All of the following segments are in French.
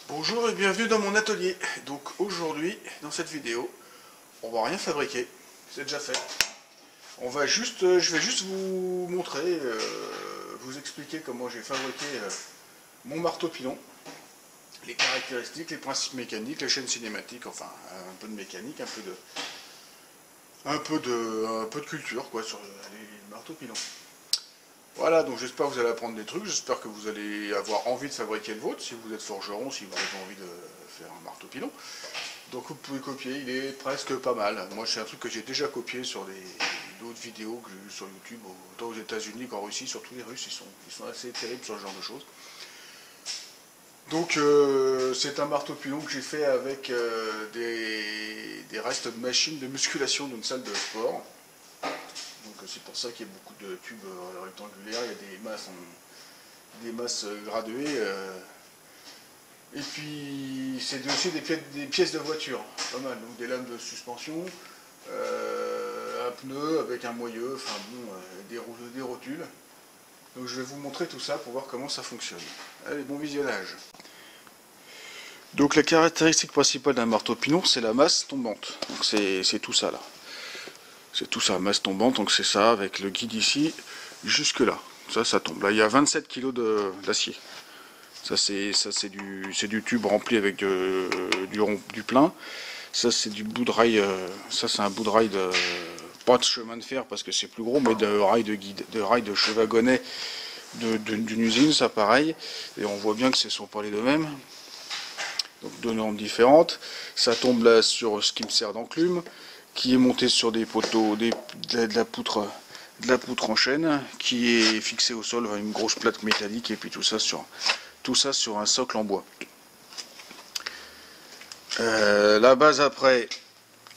Bonjour et bienvenue dans mon atelier. Donc aujourd'hui, dans cette vidéo, on va rien fabriquer, c'est déjà fait. Je vais juste vous montrer, vous expliquer comment j'ai fabriqué mon marteau pilon, les caractéristiques, les principes mécaniques, les chaînes cinématiques, enfin un peu de mécanique, un peu de culture quoi sur les marteaux pilons. Voilà, donc j'espère que vous allez apprendre des trucs, j'espère que vous allez avoir envie de fabriquer le vôtre, si vous êtes forgeron, si vous avez envie de faire un marteau pilon. Donc vous pouvez copier, il est presque pas mal. Moi c'est un truc que j'ai déjà copié sur d'autres vidéos que j'ai vues sur YouTube, autant aux États-Unis qu'en Russie, surtout les Russes, ils sont assez terribles sur ce genre de choses. Donc c'est un marteau pilon que j'ai fait avec des restes de machines de musculation d'une salle de sport. Donc c'est pour ça qu'il y a beaucoup de tubes rectangulaires, il y a des masses graduées. Et puis c'est aussi des pièces de voiture, pas mal. Donc des lames de suspension, un pneu avec un moyeu, enfin bon, des rotules. Donc je vais vous montrer tout ça pour voir comment ça fonctionne. Allez, bon visionnage. Donc la caractéristique principale d'un marteau pilon, c'est la masse tombante. Donc c'est tout ça là. C'est tout ça, masse tombante, donc c'est ça, avec le guide ici, jusque là. Ça tombe. Là, il y a 27 kg d'acier. Ça, c'est du tube rempli avec du plein. Ça, c'est du bout de rail. Ça, c'est un bout de rail de... Pas de chemin de fer, parce que c'est plus gros, mais de rail de chevagonnet d'une usine, ça pareil. Et on voit bien que ce ne sont pas les deux mêmes. Donc, deux normes différentes. Ça tombe là sur ce qui me sert d'enclume, qui est monté sur des poteaux, de la poutre en chaîne, qui est fixé au sol, une grosse plaque métallique, et puis tout ça sur un socle en bois. La base après,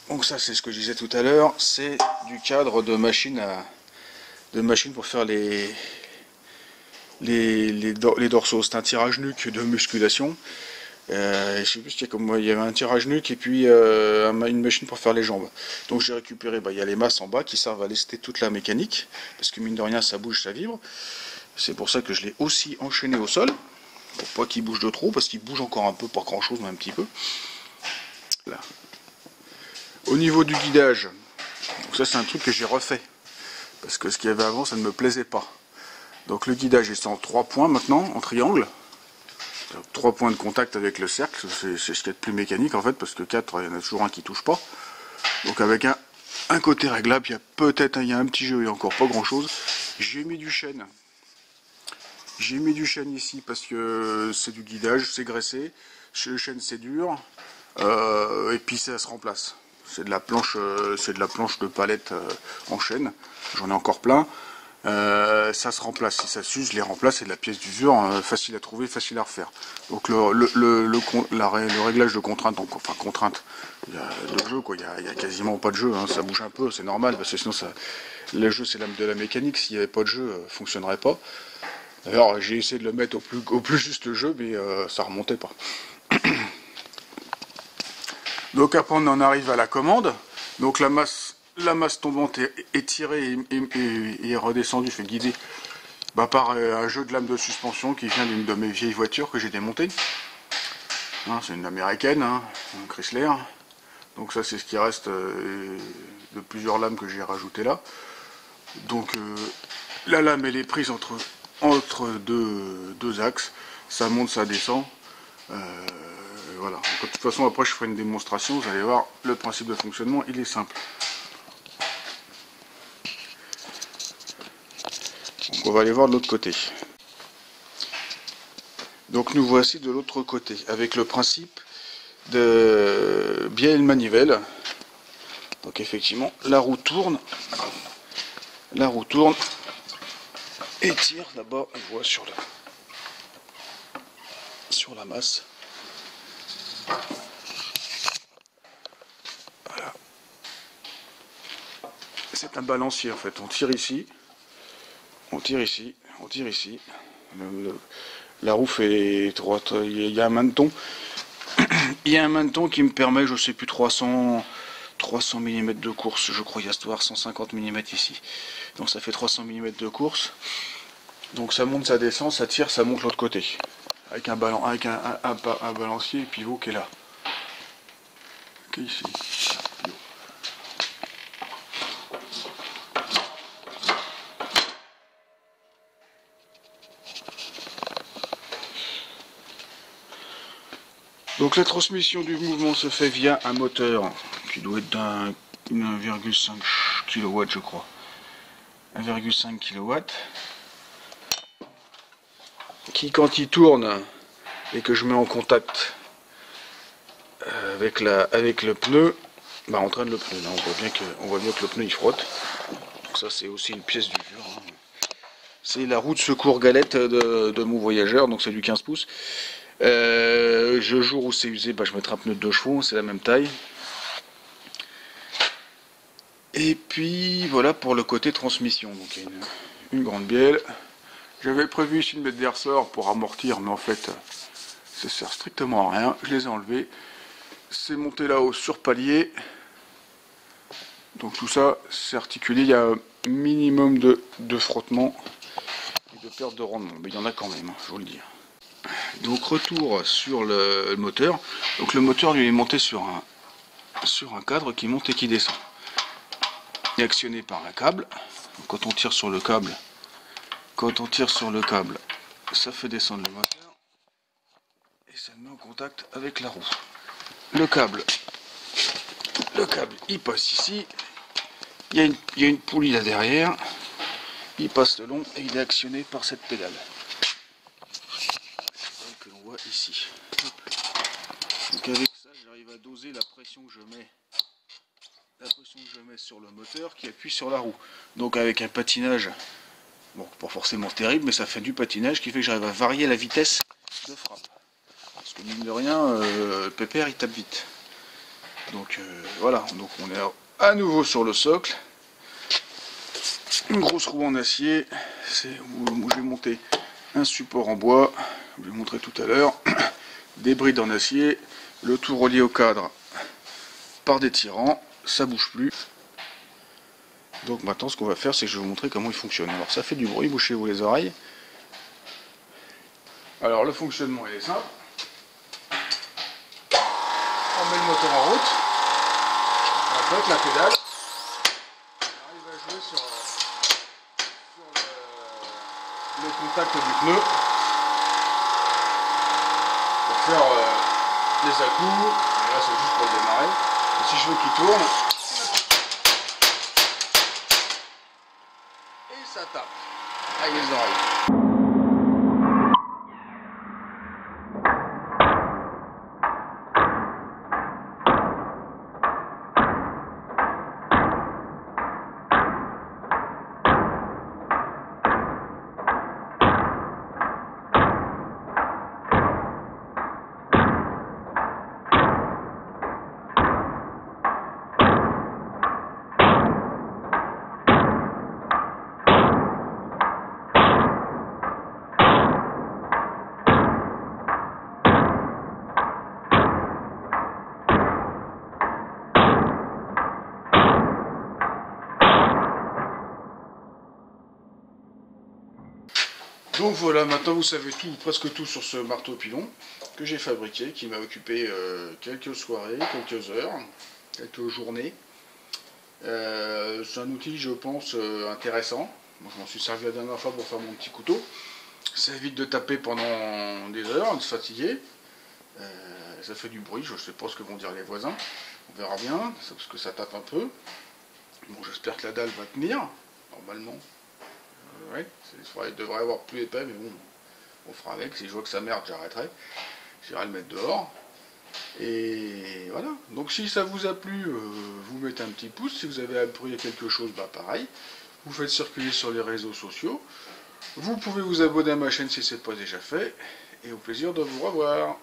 donc ça c'est ce que je disais tout à l'heure, c'est du cadre de machine pour faire les dorsaux. C'est un tirage nuque de musculation. Je sais plus, il y avait un tirage nuque et puis une machine pour faire les jambes. Donc j'ai récupéré, il y a les masses en bas qui servent à lester toute la mécanique, parce que mine de rien ça bouge, ça vibre. C'est pour ça que je l'ai aussi enchaîné au sol, pour pas qu'il bouge de trop, parce qu'il bouge encore un peu, pas grand chose mais un petit peu. Là. Au niveau du guidage, donc ça c'est un truc que j'ai refait, parce que ce qu'il y avait avant ça ne me plaisait pas. Donc le guidage est en 3 points maintenant, en triangle. 3 points de contact avec le cercle, c'est ce qu'il y a de plus mécanique en fait, parce que 4, il y en a toujours un qui touche pas. Donc avec un côté réglable, il y a peut-être un petit jeu, il n'y a encore pas grand chose. J'ai mis du chêne. J'ai mis du chêne ici parce que c'est du guidage, c'est graissé. Le chêne c'est dur, et puis ça se remplace. C'est de la planche de palette en chêne. J'en ai encore plein. Ça se remplace, si ça s'use, je les remplace, c'est de la pièce d'usure, facile à trouver, facile à refaire. Donc le réglage de contrainte, enfin contrainte, il y a de jeu, quoi, il y a quasiment pas de jeu, hein, ça bouge un peu, c'est normal, parce que sinon le jeu c'est de la mécanique, s'il n'y avait pas de jeu, fonctionnerait pas. D'ailleurs j'ai essayé de le mettre au plus juste jeu, mais ça remontait pas. Donc après on en arrive à la commande, donc la masse tombante est tirée et redescendue, fait guider par un jeu de lame de suspension qui vient d'une de mes vieilles voitures que j'ai démontée. Hein, c'est une américaine, hein, un Chrysler. Donc ça c'est ce qui reste de plusieurs lames que j'ai rajoutées là. Donc la lame elle est prise entre deux axes, ça monte, ça descend. Voilà. Donc, de toute façon après je ferai une démonstration, vous allez voir le principe de fonctionnement, il est simple. Donc on va aller voir de l'autre côté. Donc nous voici de l'autre côté, avec le principe de biais et manivelle. Donc effectivement, la roue tourne et tire là-bas, on voit sur la masse. Voilà. C'est un balancier en fait, on tire ici. On tire ici, on tire ici. La roue fait droite. Il y a un maneton. Il y a un maneton qui me permet, je sais plus, 300 mm de course. Je crois qu'il y a 150 mm ici. Donc ça fait 300 mm de course. Donc ça monte, ça descend, ça tire, ça monte l'autre côté. avec un balancier pivot qui est là. Qui est ici. Pivot. Donc la transmission du mouvement se fait via un moteur qui doit être d'un 1,5 kW je crois. 1,5 kW qui quand il tourne et que je mets en contact avec le pneu, bah entraîne le pneu. Là on voit bien que le pneu il frotte. Donc ça c'est aussi une pièce d'usure. Hein. C'est la roue de secours galette de mon voyageur, donc c'est du 15 pouces. Le jour où c'est usé, bah, je mettrai un pneu de 2 chevaux, c'est la même taille. Et puis voilà pour le côté transmission. Donc il y a une grande bielle. J'avais prévu ici de mettre des ressorts pour amortir, mais en fait ça sert strictement à rien. Je les ai enlevés. C'est monté là-haut sur palier. Donc tout ça c'est articulé. Il y a un minimum de frottement et de perte de rendement. Mais il y en a quand même, hein, je vous le dis. Donc retour sur le moteur. Donc le moteur lui est monté sur un cadre qui monte et qui descend. Il est actionné par un câble. Donc, quand on tire sur le câble, ça fait descendre le moteur et ça le met en contact avec la roue. Le câble il passe ici. Il y a une poulie là derrière. Il passe le long et il est actionné par cette pédale. Que l'on voit ici. Donc avec ça, j'arrive à doser la pression que je mets sur le moteur qui appuie sur la roue. Donc avec un patinage, bon, pas forcément terrible, mais ça fait du patinage qui fait que j'arrive à varier la vitesse de frappe. Parce que mine de rien, le pépère il tape vite. Donc voilà, donc on est à nouveau sur le socle. Une grosse roue en acier, c'est où j'ai monté un support en bois. Je vous l'ai montré tout à l'heure, des brides en acier, le tout relié au cadre par des tirants, ça bouge plus. Donc maintenant ce qu'on va faire c'est que je vais vous montrer comment il fonctionne. Alors ça fait du bruit, bouchez-vous les oreilles. Alors le fonctionnement il est simple. On met le moteur en route, on flotte la pédale, on arrive à jouer sur le contact du pneu. Faire les à-coups, et là c'est juste pour le démarrer. Et si je veux qu'il tourne, et ça tape avec les oreilles. Donc voilà, maintenant vous savez tout, presque tout sur ce marteau pilon que j'ai fabriqué, qui m'a occupé quelques soirées, quelques heures, quelques journées. C'est un outil, je pense, intéressant. Moi, je m'en suis servi la dernière fois pour faire mon petit couteau. Ça évite de taper pendant des heures, de se fatiguer. Ça fait du bruit, je ne sais pas ce que vont dire les voisins. On verra bien, parce que ça tape un peu. Bon, j'espère que la dalle va tenir, normalement. Ouais, il devrait avoir plus épais, mais bon, on fera avec. Si je vois que ça merde, j'arrêterai. J'irai le mettre dehors. Et voilà. Donc si ça vous a plu, vous mettez un petit pouce. Si vous avez appris quelque chose, bah pareil. Vous faites circuler sur les réseaux sociaux. Vous pouvez vous abonner à ma chaîne si ce n'est pas déjà fait. Et au plaisir de vous revoir.